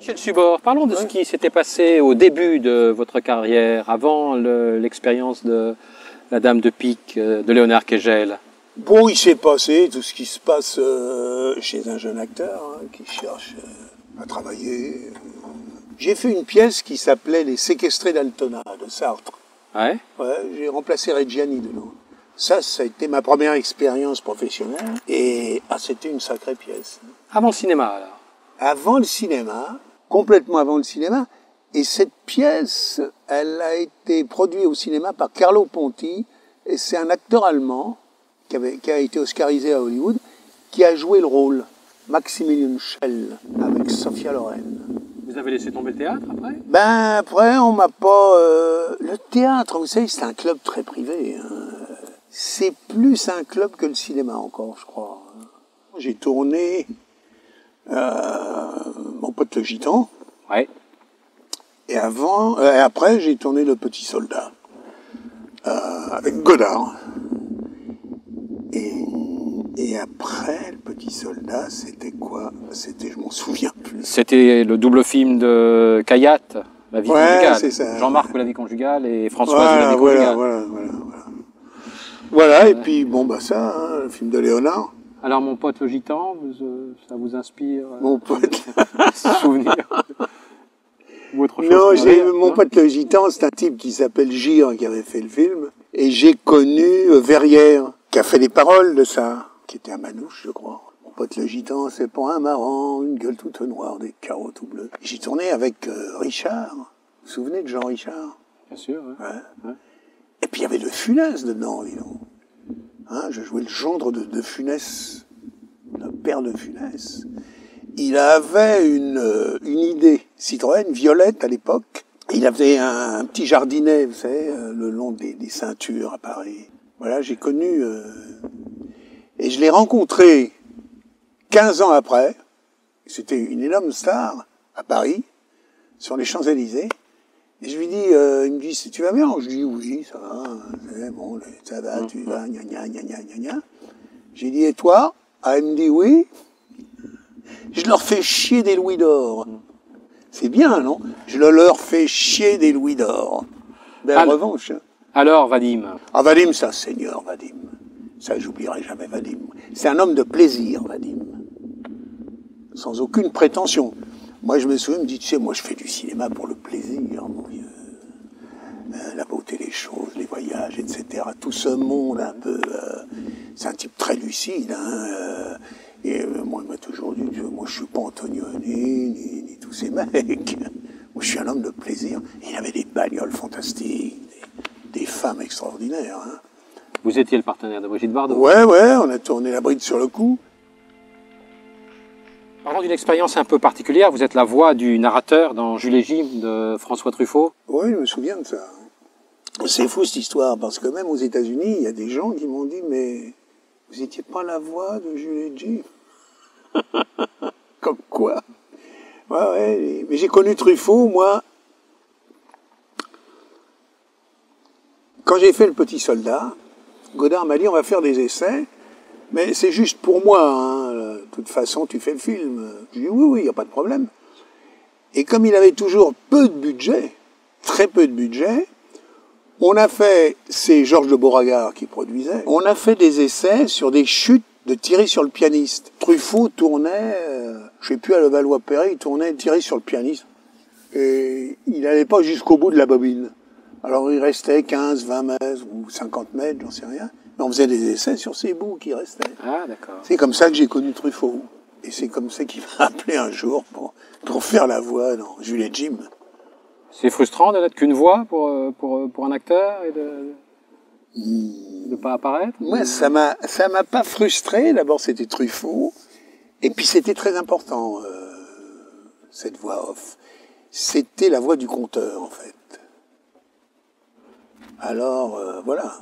Michel Subor, parlons de ce qui s'était passé au début de votre carrière, avant l'expérience de La Dame de Pique de Léonard Kegel. Bon, il s'est passé tout ce qui se passe chez un jeune acteur qui cherche à travailler. J'ai fait une pièce qui s'appelait Les Séquestrés d'Altona, de Sartre. Ouais. J'ai remplacé Reggiani dedans. Ça a été ma première expérience professionnelle et c'était une sacrée pièce. Avant le cinéma, alors? Avant le cinéma, complètement avant le cinéma. Et cette pièce, elle a été produite au cinéma par Carlo Ponti. Et c'est un acteur allemand qui a été oscarisé à Hollywood, qui a joué le rôle, Maximilian Schell, avec Sophia Loren. Vous avez laissé tomber le théâtre après? Ben après, on m'a pas... Le théâtre, vous savez, c'est un club très privé. C'est plus un club que le cinéma encore, je crois. J'ai tourné Mon pote le gitan. Ouais. Et après, j'ai tourné Le Petit Soldat avec Godard. Et après, Le Petit Soldat, c'était quoi? Je m'en souviens plus. C'était le double film de Kayat, La vie conjugale. C'est ça. Jean-Marc ou La vie conjugale et Françoise ou La vie conjugale. Voilà, et puis bon, ça, le film de Léonard. Alors, Mon pote le gitan, ça vous inspire Mon pote. souvenir ou autre chose? Non, Mon pote le gitan, c'est un type qui s'appelle Gire qui avait fait le film. Et j'ai connu Verrières, qui a fait les paroles de ça, qui était un manouche, je crois. Mon pote le gitan, c'est pas un marrant, une gueule toute noire, des carreaux tout bleus. J'ai tourné avec Richard. Vous vous souvenez de Jean Richard? Bien sûr, ouais. Et puis il y avait de Funès dedans, dis donc. Je jouais le gendre de Funès, le père de Funès. Il avait une idée, Citroën, violette à l'époque. Il avait un petit jardinet, vous savez, le long des ceintures à Paris. Voilà, j'ai connu... et je l'ai rencontré 15 ans après. C'était une énorme star à Paris, sur les Champs-Élysées. Et je lui dis, il me dit, tu vas bien? Je dis, oui, ça va, bon, ça va, tu vas, gna gna gna gna gna gna. J'ai dit, et toi? Ah, il me dit, oui. Je leur fais chier des louis d'or. C'est bien, non? Je leur fais chier des louis d'or. Belle revanche. Alors, Vadim? Ah, Vadim, c'est un seigneur, Vadim. Ça, j'oublierai jamais Vadim. C'est un homme de plaisir, Vadim. Sans aucune prétention. Moi, je me souviens, il me dit, tu sais, moi, je fais du cinéma pour le plaisir, mon vieux. La beauté des choses, les voyages, etc. Tout ce monde un peu... c'est un type très lucide, et moi, il m'a toujours dit, moi, je suis pas Antonioni, ni tous ces mecs. Moi, je suis un homme de plaisir. Et il avait des bagnoles fantastiques, des femmes extraordinaires. Vous étiez le partenaire de Brigitte Bardot? Ouais, on a tourné La Bride sur le cou. Parlons d'une expérience un peu particulière. Vous êtes la voix du narrateur dans Jules et Jim de François Truffaut. Oui, je me souviens de ça. C'est fou cette histoire, parce que même aux États-Unis, il y a des gens qui m'ont dit, mais vous n'étiez pas la voix de Jules et Jim. Comme quoi? Ouais. Mais j'ai connu Truffaut, moi. Quand j'ai fait Le Petit Soldat, Godard m'a dit, on va faire des essais, mais c'est juste pour moi, de toute façon, tu fais le film. Je dis, oui, il n'y a pas de problème. Et comme il avait toujours peu de budget, très peu de budget, on a fait, c'est Georges de Beauregard qui produisait, on a fait des essais sur des chutes de Thierry sur le pianiste. Truffaut tournait, je sais plus, à Levallois-Perret, il tournait Thierry sur le pianiste. Et il n'allait pas jusqu'au bout de la bobine. Alors il restait 15, 20 mètres ou 50 mètres, j'en sais rien. Mais on faisait des essais sur ces bouts qui restaient. Ah, d'accord. C'est comme ça que j'ai connu Truffaut. Et c'est comme ça qu'il m'a appelé un jour pour faire la voix dans Jules et Jim. C'est frustrant de n'être qu'une voix pour un acteur et de ne pas apparaître? Moi, ça m'a pas frustré. D'abord, c'était Truffaut. Et puis, c'était très important, cette voix off. C'était la voix du conteur, en fait. Alors, voilà.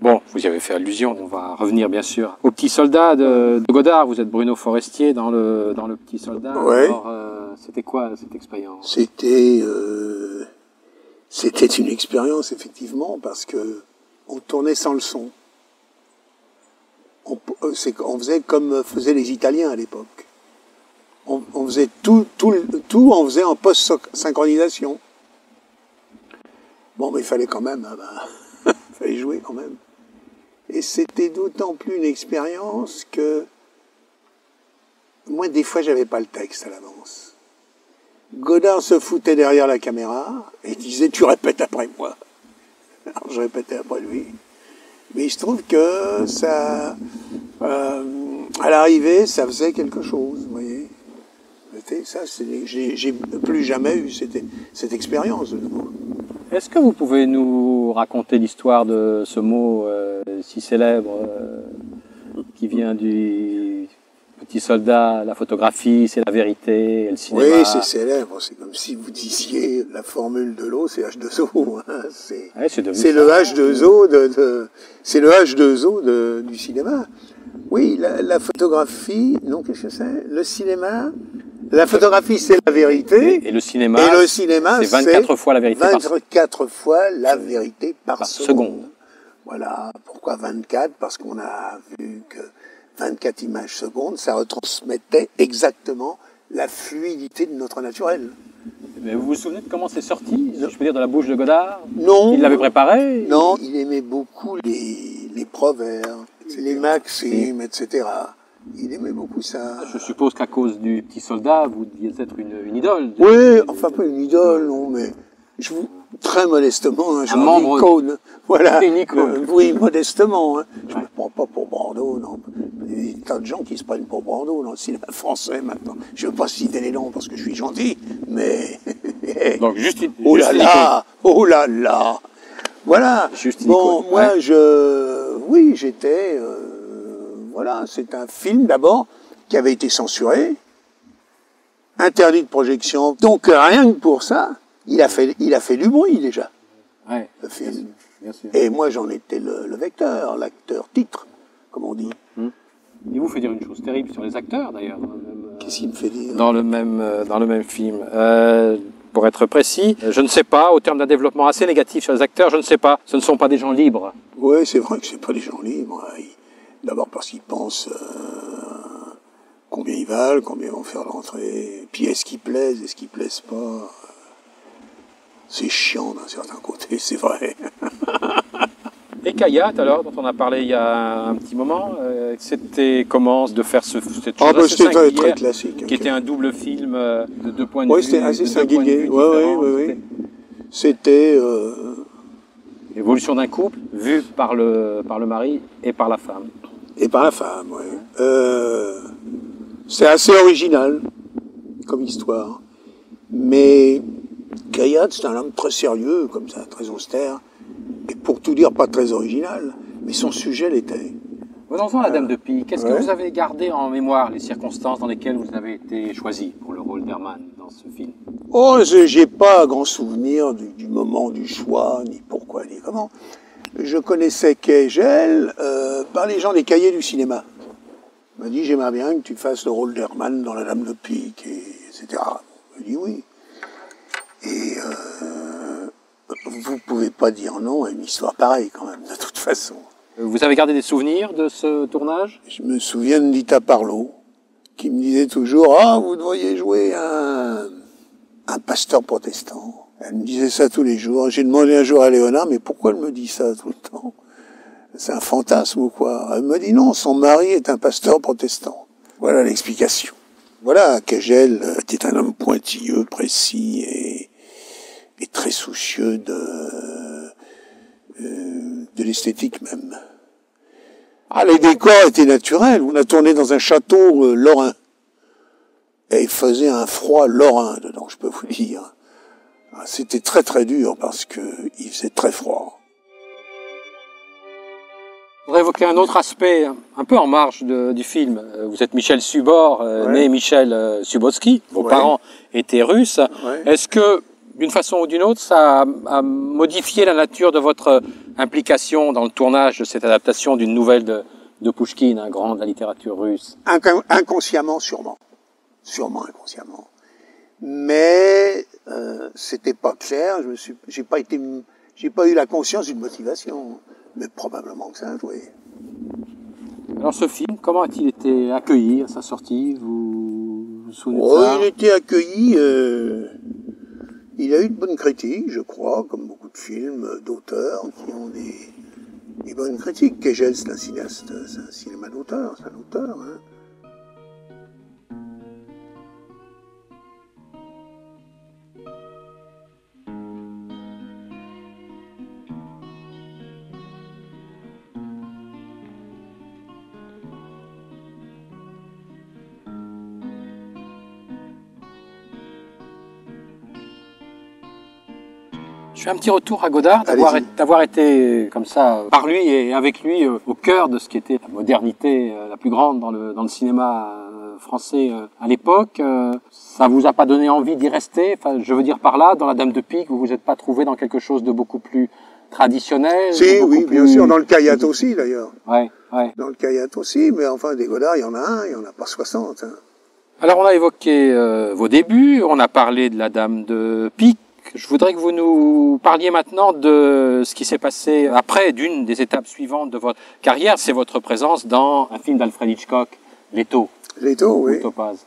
Bon, vous y avez fait allusion, on va revenir bien sûr au Petit Soldat de Godard. Vous êtes Bruno Forestier dans le Petit Soldat. Ouais. Alors, c'était quoi cette expérience? C'était une expérience, effectivement, parce que on tournait sans le son. On faisait comme faisaient les Italiens à l'époque. on faisait tout, on faisait en post-synchronisation. Bon, mais il fallait quand même, il fallait jouer quand même. Et c'était d'autant plus une expérience que moi, des fois, j'avais pas le texte à l'avance. Godard se foutait derrière la caméra et disait « tu répètes après moi ». Alors je répétais après lui. Mais il se trouve que ça, à l'arrivée, ça faisait quelque chose, vous voyez. Ça, j'ai plus jamais eu cette expérience de nouveau. Est-ce que vous pouvez nous raconter l'histoire de ce mot si célèbre qui vient du petit soldat, la photographie, c'est la vérité, et le cinéma? Oui, c'est célèbre. C'est comme si vous disiez la formule de l'eau, c'est H2O. Hein. C'est le H2O c'est le H2O du cinéma. Oui, la photographie, non, qu'est-ce que c'est? Le cinéma, la photographie, c'est la vérité. Et le cinéma, c'est 24 fois la vérité 24 fois la vérité par seconde. Voilà. Pourquoi 24? Parce qu'on a vu que 24 images secondes, ça retransmettait exactement la fluidité de notre naturel. Mais vous vous souvenez de comment c'est sorti, si je peux dire, de la bouche de Godard? Non. Il l'avait préparé? Non, il aimait beaucoup les proverbes, les maximes, etc. Il aimait beaucoup ça. Je suppose qu'à cause du petit soldat, vous deviez être une idole. Oui, enfin pas une idole, non, mais très modestement, hein, un membre icône. Voilà. Une icône. Oui, modestement. Hein. Je ne me prends pas pour Bordeaux, non. Il y a des tas de gens qui se prennent pour Bordeaux dans le cinéma français maintenant. Je ne veux pas citer les noms parce que je suis gentil, mais... Donc juste oh là là, oh là là. Voilà. Bon, icône, moi, oui, j'étais... voilà, c'est un film d'abord qui avait été censuré, interdit de projection. Donc rien que pour ça, il a fait du bruit déjà. Ouais, le film. Bien sûr. Et moi, j'en étais le vecteur, l'acteur titre, comme on dit. Il vous fait dire une chose terrible sur les acteurs, d'ailleurs. Qu'est-ce qu'il me fait dire? Dans le même film. Pour être précis, je ne sais pas, au terme d'un développement assez négatif sur les acteurs, je ne sais pas. Ce ne sont pas des gens libres. Oui, c'est vrai que c'est pas des gens libres. D'abord parce qu'ils pensent combien ils valent, combien ils vont faire l'entrée. Puis est-ce qu'ils plaisent, est-ce qu'ils plaisent pas. C'est chiant d'un certain côté, c'est vrai. Et Kayat, alors, dont on a parlé il y a un petit moment, c'était comment de faire cette chose assez c'était très classique. Qui était un double film de 2 points de vue. Oui, c'était assez singulier. Oui. C'était... L'évolution d'un couple vu par le mari et par la femme. Et par la femme, oui. C'est assez original comme histoire. Mais Kayat, c'est un homme très sérieux, comme ça, très austère. Et pour tout dire, pas très original. Mais son sujet l'était. Venons-en à la Dame de Pique. Est-ce que vous avez gardé en mémoire les circonstances dans lesquelles vous avez été choisi pour le rôle d'Herman dans ce film? Oh, j'ai pas grand souvenir du moment du choix, ni pourquoi, ni comment. Je connaissais Kegel par les gens des cahiers du cinéma. Il m'a dit, j'aimerais bien que tu fasses le rôle d'Herman dans La Dame de Pique, etc. Je dis oui. Et vous pouvez pas dire non à une histoire pareille, quand même, de toute façon. Vous avez gardé des souvenirs de ce tournage? Je me souviens de Lita Parlot, qui me disait toujours « Ah, vous devriez jouer un pasteur protestant ». Elle me disait ça tous les jours. J'ai demandé un jour à Léonard « Mais pourquoi elle me dit ça tout le temps? C'est un fantasme ou quoi ?» Elle me dit « Non, son mari est un pasteur protestant. » Voilà l'explication. Voilà, Kegel était un homme pointilleux, précis et très soucieux de l'esthétique même. Ah, les décors étaient naturels. On a tourné dans un château lorrain. Et il faisait un froid lorrain dedans, je peux vous dire. C'était très très dur parce que il faisait très froid. Je voudrais évoquer un autre aspect, un peu en marge du film. Vous êtes Michel Subor, né Michel Subotsky. Vos parents étaient russes. Est-ce que, d'une façon ou d'une autre, ça a modifié la nature de votre implication dans le tournage de cette adaptation d'une nouvelle de Pouchkine, un grand de la littérature russe? Inconsciemment, sûrement. Sûrement inconsciemment. Mais c'était pas clair. J'ai pas eu la conscience d'une motivation. Mais probablement que ça a joué. Alors ce film, comment a-t-il été accueilli à sa sortie? Vous souvenez de ça? Il était accueilli, il a eu de bonnes critiques, je crois, comme beaucoup de films d'auteurs qui ont des bonnes critiques. Kegel, c'est un cinéaste, c'est un cinéma d'auteur, c'est un auteur. Hein. Je fais un petit retour à Godard, d'avoir été comme ça par lui et avec lui au cœur de ce qui était la modernité la plus grande dans le cinéma français à l'époque. Ça vous a pas donné envie d'y rester? Enfin, je veux dire par là, dans La Dame de Pique, vous vous êtes pas trouvé dans quelque chose de beaucoup plus traditionnel? Si, oui, bien sûr, dans le Kayak aussi d'ailleurs. Ouais. Dans le Kayak aussi, mais enfin, des Godard, il y en a un, il y en a pas 60. Hein. Alors on a évoqué vos débuts, on a parlé de La Dame de Pique. Je voudrais que vous nous parliez maintenant de ce qui s'est passé après, d'une des étapes suivantes de votre carrière, c'est votre présence dans un film d'Alfred Hitchcock, Leto. Leto, oui. Topaz.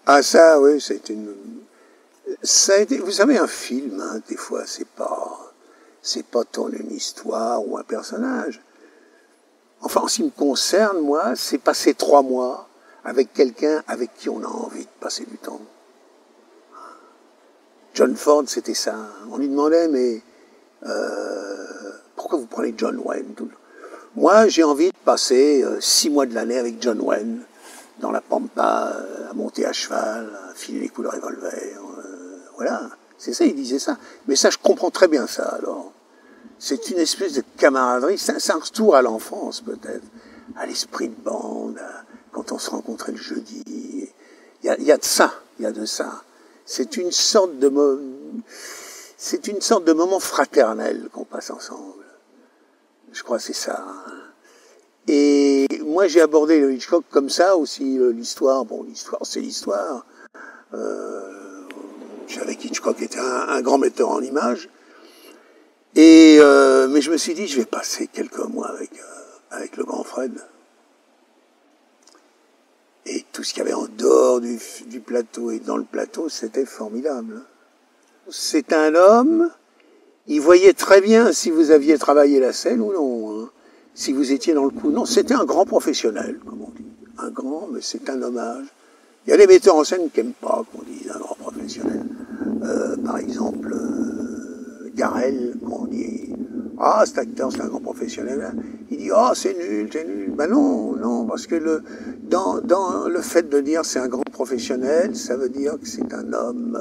Ah ça, oui, ça a été, vous savez, un film, hein, des fois, c'est pas tant une histoire ou un personnage. Enfin, en ce qui me concerne, moi, c'est passer 3 mois avec quelqu'un avec qui on a envie de passer du temps. John Ford, c'était ça. On lui demandait, mais pourquoi vous prenez John Wayne? Moi, j'ai envie de passer 6 mois de l'année avec John Wayne, dans la pampa, à monter à cheval, à filer les coups de revolver. Voilà, c'est ça, il disait ça. Mais ça, je comprends très bien ça, alors. C'est une espèce de camaraderie, c'est un retour à l'enfance, peut-être, à l'esprit de bande, quand on se rencontrait le jeudi. Il y a de ça, il y a de ça. C'est une sorte de moment fraternel qu'on passe ensemble. Je crois que c'est ça. Et moi, j'ai abordé le Hitchcock comme ça aussi, l'histoire. Bon, l'histoire, c'est l'histoire. Je savais qu'Hitchcock était un grand metteur en images. Et mais je me suis dit, je vais passer quelques mois avec le grand Fred. Et tout ce qu'il y avait en dehors du plateau et dans le plateau, c'était formidable. C'est un homme, il voyait très bien si vous aviez travaillé la scène ou non, hein, si vous étiez dans le coup. Non, c'était un grand professionnel, comme on dit. Un grand, mais c'est un hommage. Il y a des metteurs en scène qui n'aiment pas qu'on dise un grand professionnel. Par exemple, Garel, quand on dit « Ah, cet acteur, c'est un grand professionnel », il dit « Ah, c'est nul, c'est nul ». Ben non, parce que dans le fait de dire c'est un grand professionnel, ça veut dire que c'est un homme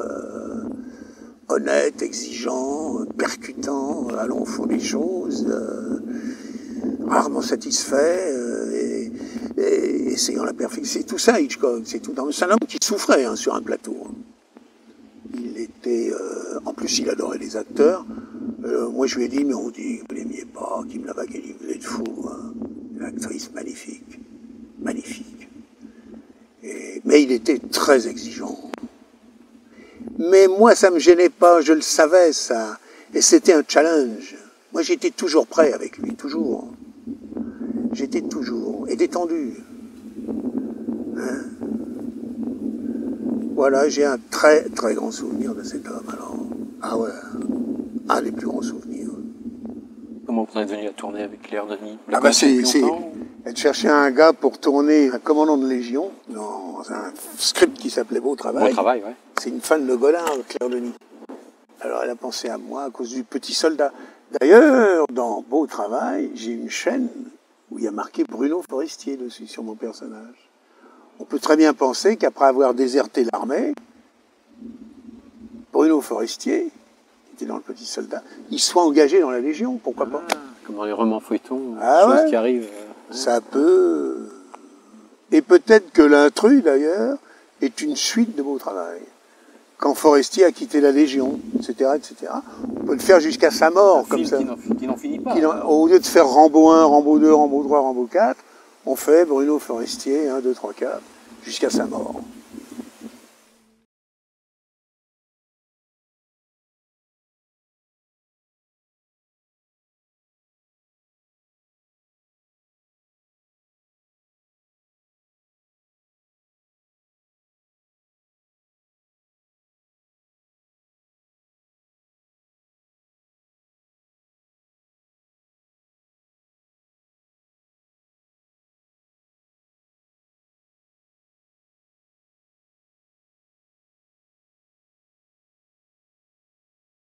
honnête, exigeant, percutant, allant au fond des choses, rarement satisfait, et essayant la perfection. C'est tout ça, Hitchcock. C'est un homme qui souffrait hein, sur un plateau. Il était... en plus, il adorait les acteurs. Moi, je lui ai dit, mais on dit que vous l'aimiez pas, Kim Lavageli, vous êtes fou. Hein. Une actrice magnifique. Magnifique. Mais il était très exigeant. Mais moi, ça me gênait pas, je le savais, ça. Et c'était un challenge. Moi, j'étais toujours prêt avec lui, toujours. J'étais toujours. Et détendu. Hein? Voilà, j'ai un très, très grand souvenir de cet homme, alors. Ah ouais, un des plus grands souvenirs. Comment vous êtes venu à tourner avec Claire Denis? Ah bah c'est elle cherchait un gars pour tourner un commandant de Légion dans un script qui s'appelait Beau Travail. Beau Travail, ouais. C'est une fan de Godard, Claire Denis. Alors elle a pensé à moi à cause du Petit Soldat. D'ailleurs, dans Beau Travail, j'ai une chaîne où il y a marqué Bruno Forestier dessus, sur mon personnage. On peut très bien penser qu'après avoir déserté l'armée, Bruno Forestier, qui était dans le Petit Soldat, il soit engagé dans la Légion, pourquoi pas. Comme dans les romans feuilletons, choses qui arrivent. Ça peut... Et peut-être que l'intrus, d'ailleurs, est une suite de Beau Travail. Quand Forestier a quitté la Légion, etc., etc. On peut le faire jusqu'à sa mort, comme ça. Qui n'en finit pas. Au lieu de faire Rambo 1, Rambo 2, Rambo 3, Rambo 4, on fait Bruno Forestier, 1, 2, 3, 4, jusqu'à sa mort.